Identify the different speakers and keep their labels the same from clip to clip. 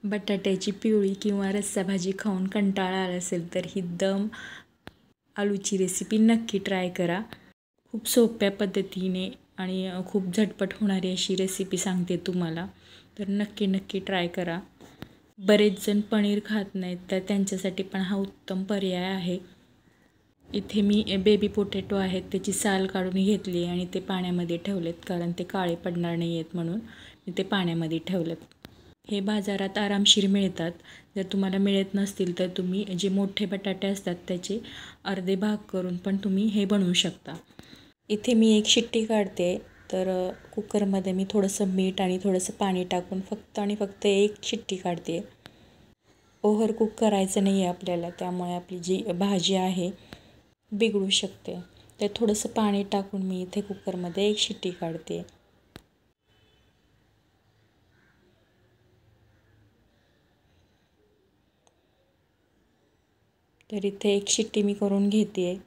Speaker 1: बटाट्याची पिवळी किंवा रस्सा भाजी खाऊन कंटाळा आला असेल तर ही दम आलूची रेसिपी नक्की ट्राय करा. खूप सोप्या पद्धतीने आणि खूप झटपट होणारी अशी रेसिपी सांगते तुम्हाला, तर नक्की ट्राय करा. बरेच जण पनीर खात नाहीत, तर त्यांच्यासाठी पण हा उत्तम पर्याय आहे. इथे मी बेबी पोटॅटो आहेत त्याची साल काढून घेतली आणि ते पाण्यामध्ये ठेवलेत, कारण ते काळे पडणार नाही आहेत म्हणून मी ते पाण्यामध्ये ठेवलेत. हे बाजारात आरामशीर मिळतात. जर तुम्हाला मिळत नसतील तर तुम्ही जे मोठे बटाटे असतात त्याचे अर्धे भाग करून पण तुम्ही हे बनवू शकता. इथे मी एक शिट्टी काढते, तर कुकरमध्ये मी थोडंसं मीठ आणि थोडंसं पाणी टाकून फक्त एक शिट्टी काढते. ओव्हर कुक करायचं नाही आहे आपल्याला, त्यामुळे आपली जी भाजी आहे बिघडू शकते. तर थोडंसं पाणी टाकून मी इथे कुकरमध्ये एक शिट्टी काढते. तर इथे एक शिट्टी मी करून घेते.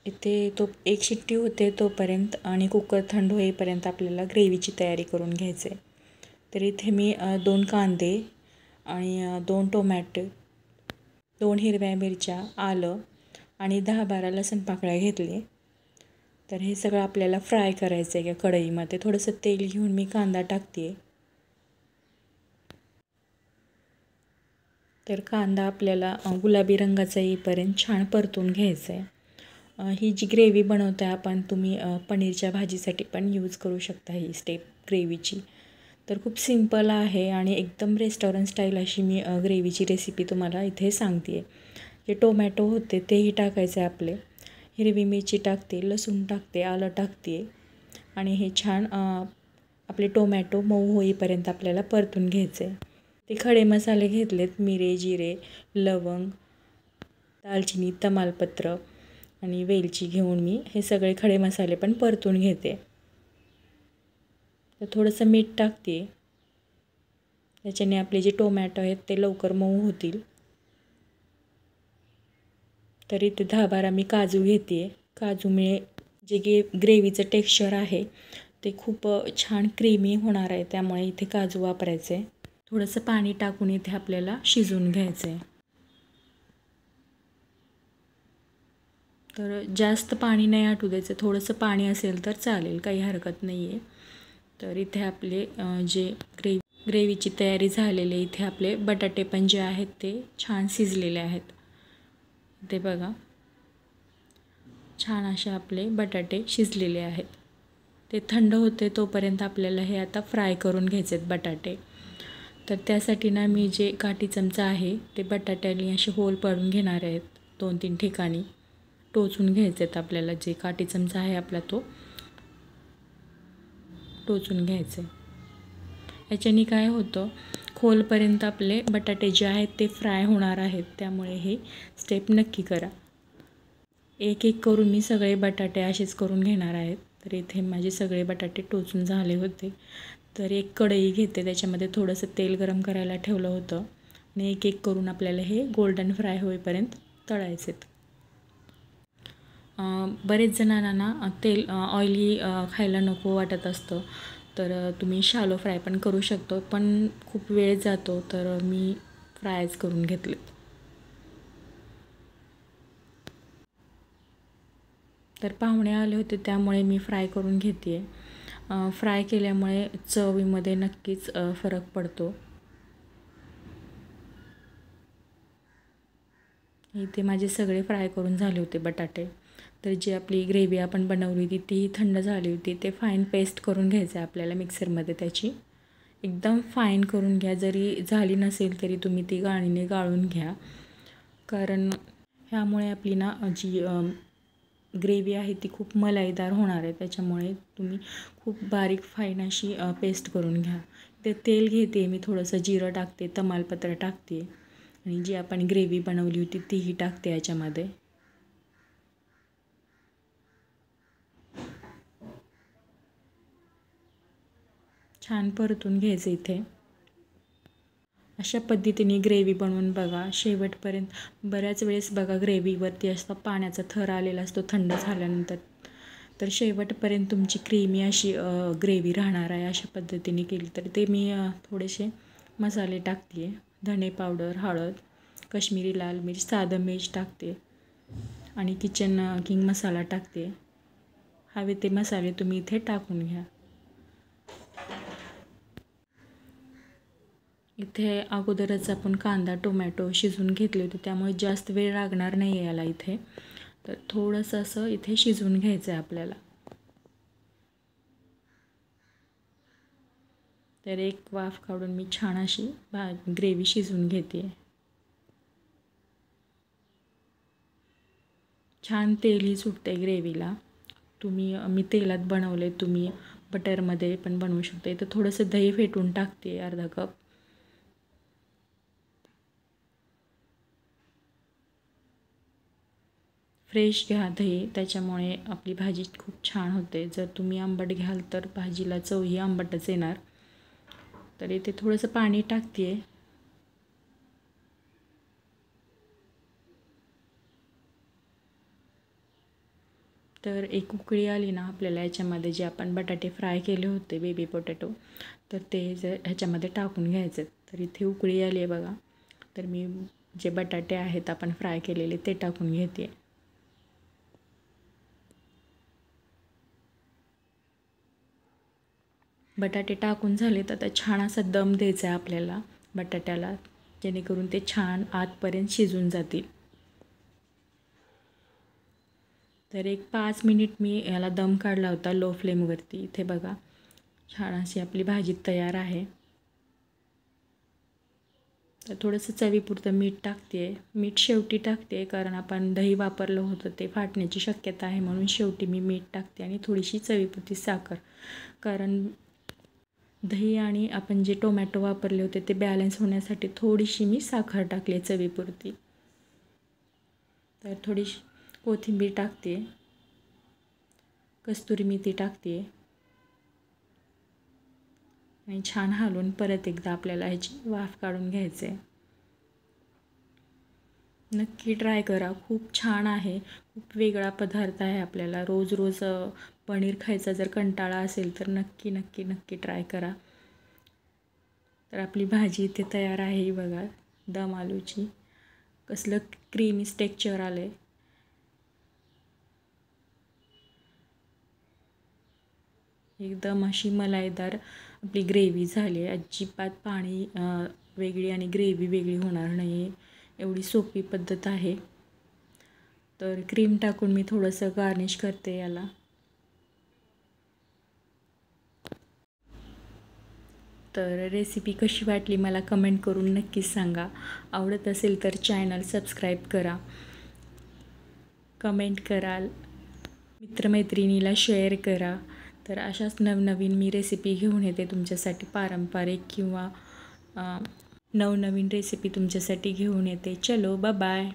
Speaker 1: इथे तो एक शिट्टी होते तोपर्यंत आणि कुकर थंड होईपर्यंत आपल्याला ग्रेव्हीची तयारी करून घ्यायची आहे. तर इथे मी 2 कांदे आणि 2 टोमॅटो, 2 हिरव्या मिरच्या, आलं आणि 10-12 लसूण पाकळ्या घेतले. तर हे सगळं आपल्याला फ्राय करायचं आहे. कढईमध्ये थोडंसं तेल घेऊन मी कांदा टाकते. तर कांदा आपल्याला गुलाबी रंगाचा येईपर्यंत छान परतून घ्यायचं आहे. ही जी ग्रेव्ही बनवतो आहे आपण, तुम्ही पनीरच्या भाजीसाठी पण यूज करू शकता ही स्टेप ग्रेव्हीची. तर खूप सिंपल आहे आणि एकदम रेस्टॉरंट स्टाईल अशी मी ग्रेव्हीची रेसिपी तुम्हाला इथे सांगते आहे. जे टोमॅटो होते तेही टाकायचे आपले, हिरवी मिरची टाकते, लसूण टाकते, आलं टाकते आणि हे छान आपले टोमॅटो मऊ होईपर्यंत आपल्याला परतून घ्यायचे. ते खडे मसाले घेतलेत, मिरे, जिरे, लवंग, दालचिनी, तमालपत्र आणि वेलची घेऊन मी हे सगळे खडे मसाले पण परतून घेते. तर थोडंसं मीठ टाकते, त्याच्याने आपले जे टोमॅटो आहेत ते लवकर मऊ होतील. तर इथे 10-12 मी काजू घेते. काजूमुळे जे ग्रेव्हीचं टेक्स्चर आहे ते खूप छान क्रीमी होणार आहे, त्यामुळे इथे काजू वापरायचे. थोडंसं पाणी टाकून इथे आपल्याला शिजवून घ्यायचं आहे. तर जास्त पाणी नाही आटू द्यायचं, थोडंसं पाणी असेल तर चालेल, काही हरकत नाही आहे. तर इथे आपले जे ग्रेव्हीची तयारी झालेली, इथे आपले बटाटे पण जे आहेत ते छान शिजलेले आहेत. ते बघा, छान असे आपले बटाटे शिजलेले आहेत. ते थंड होते तोपर्यंत आपल्याला हे आता फ्राय करून घ्यायचे आहेत बटाटे. तर त्यासाठी ना मी जे काठी चमचा आहे ते बटाट्याने असे होल पाडून घेणार आहेत. 2-3 ठिकाणी टोचून घ्यायचे आहेत आपल्याला. जे काठी चमचा आहे आपला तो टोचून घ्यायचे. याच्याने काय होतं, खोलपर्यंत आपले बटाटे जे आहेत ते फ्राय होणार आहेत, त्यामुळे हे स्टेप नक्की करा. एक करून मी सगळे बटाटे असेच करून घेणार आहेत. तर इथे माझे सगळे बटाटे टोचून झाले होते. तर एक कढई घेते, त्याच्यामध्ये थोडंसं तेल गरम करायला ठेवलं होतं आणि एक करून आपल्याला हे गोल्डन फ्राय होईपर्यंत तळायचेत. बरेच जणांना ना तेल ऑइली खायला नको वाटत असतं, तर तुम्ही शालो फ्राय पण करू शकतो, पण खूप वेळ जातो, तर मी फ्रायच करून घेतले. तर पाहुणे आले होते त्यामुळे मी फ्राय करून घेते आहे. फ्राय केल्यामुळे चवीमध्ये नक्कीच फरक पडतो. इथे माझे सगळे फ्राय करून झाले होते बटाटे. तर जी आपली ग्रेव्ही आपण बनवली होती ती थंड झाली होती. ते फाईन पेस्ट करून घ्यायचं आहे आपल्याला मिक्सरमध्ये. त्याची एकदम फाईन करून घ्या. जरी झाली नसेल तरी तुम्ही ती गाळणीने गाळून घ्या, कारण ह्यामुळे आपली ना जी ग्रेव्ही आहे ती खूप मलाईदार होणार आहे. त्याच्यामुळे तुम्ही खूप बारीक फाईन अशी पेस्ट करून घ्या. ते तेल घेते मी, थोडंसं जिरं टाकते, तमालपत्र टाकते आणि जी आपण ग्रेव्ही बनवली होती तीही टाकते याच्यामध्ये. छान परतून घ्यायचं. इथे अशा पद्धतीने ग्रेव्ही बनवून बघा शेवटपर्यंत. बऱ्याच वेळेस बघा ग्रेव्हीवरती असं पाण्याचा थर आलेला असतो थंड झाल्यानंतर, तर शेवटपर्यंत तुमची क्रीमी अशी ग्रेव्ही राहणार आहे. अशा पद्धतीने केली तर ते मी थोडेसे मसाले टाकते आहे. धणे पावडर, हळद, काश्मीरी लाल मिर्च, साधं मिर्च टाकते आणि किचन किंग मसाला टाकते. हवे ते मसाले तुम्ही इथे टाकून घ्या. इथे अगोदरच आपण कांदा टोमॅटो शिजवून घेतले होते, त्यामुळे जास्त वेळ लागणार नाही आहे याला इथे. तर थोडंसं असं इथे शिजवून घ्यायचं आहे आपल्याला. तर एक वाफ काढून मी छान अशी ग्रेव्ही शिजवून घेते. छान तेलही सुटते ग्रेव्हीला. मी तेलात बनवले, तुम्ही बटरमध्ये पण बनवू शकता. इथं थोडंसं दही फेटून टाकते, अर्धा कप. फ्रेश घ्या दही, त्याच्यामुळे आपली भाजी खूप छान होते. जर तुम्ही आंबट घ्याल तर भाजीला चवही आंबटच येणार. तर इथे थोडंसं पाणी टाकते आहे. तर एक उकळी आली ना आपल्याला याच्यामध्ये जे आपण बटाटे फ्राय केले होते बेबी पोटॅटो, तर ते ह्याच्यामध्ये टाकून घ्यायचे. तर इथे उकळी आली आहे बघा. तर मी जे बटाटे आहेत आपण फ्राय केलेले ते टाकून घेते. बटाटे टाकून झाले तर आता छान असा दम द्यायचा आहे आपल्याला बटाट्याला, जेणेकरून ते छान आतपर्यंत शिजून जातील. तर एक 5 मिनिट मी याला दम काढला होता लो फ्लेमवरती. इथे बघा छान अशी आपली भाजी तयार आहे. तर थोडंसं चवीपुरतं मीठ टाकते आहे. मीठ शेवटी टाकते आहे, कारण आपण दही वापरलं होतं ते फाटण्याची शक्यता आहे, म्हणून शेवटी मी मीठ टाकते. आणि थोडीशी चवीपुरती साखर, कारण दही आणि आपण जे टोमॅटो वापरले होते ते बॅलन्स होण्यासाठी थोडीशी मी साखर टाकली चवीपुरती. तर थोडीशी कोथिंबीर टाकते, कस्तुरी मेथी टाकते आणि छान हलवून परत एकदा आपल्याला ह्याची वाफ काढून घ्यायचे. नक्की ट्राय करा, खूप छान आहे. खूप वेगळा पदार्थ आहे. आपल्याला रोज रोज पनीर खायचा जर कंटाळा असेल तर नक्की नक्की नक्की ट्राय करा. तर आपली भाजी इथे तयार आहे बघा, दम आलूची. कसलं क्रीमी टेक्स्चर आलं आहे. एकदम अशी मलाईदार आपली ग्रेव्ही झाली आहे. अजिबात पाणी वेगळी आणि ग्रेव्ही वेगळी होणार नाही, एवढी सोपी पद्धत आहे. तर क्रीम टाकून मी थोडंसं गार्निश करते याला. तर रेसिपी कशी वाटली मला कमेंट करून नक्कीच सांगा. आवडत असेल तर चॅनल सबस्क्राईब करा, कमेंट कराल, मित्रमैत्रिणीला शेअर करा. तर अशाच नवनवीन मी रेसिपी घेऊन येते तुमच्यासाठी, पारंपरिक किंवा नवनवीन रेसिपी तुमच्यासाठी घेऊन येते. चलो बाय बाय.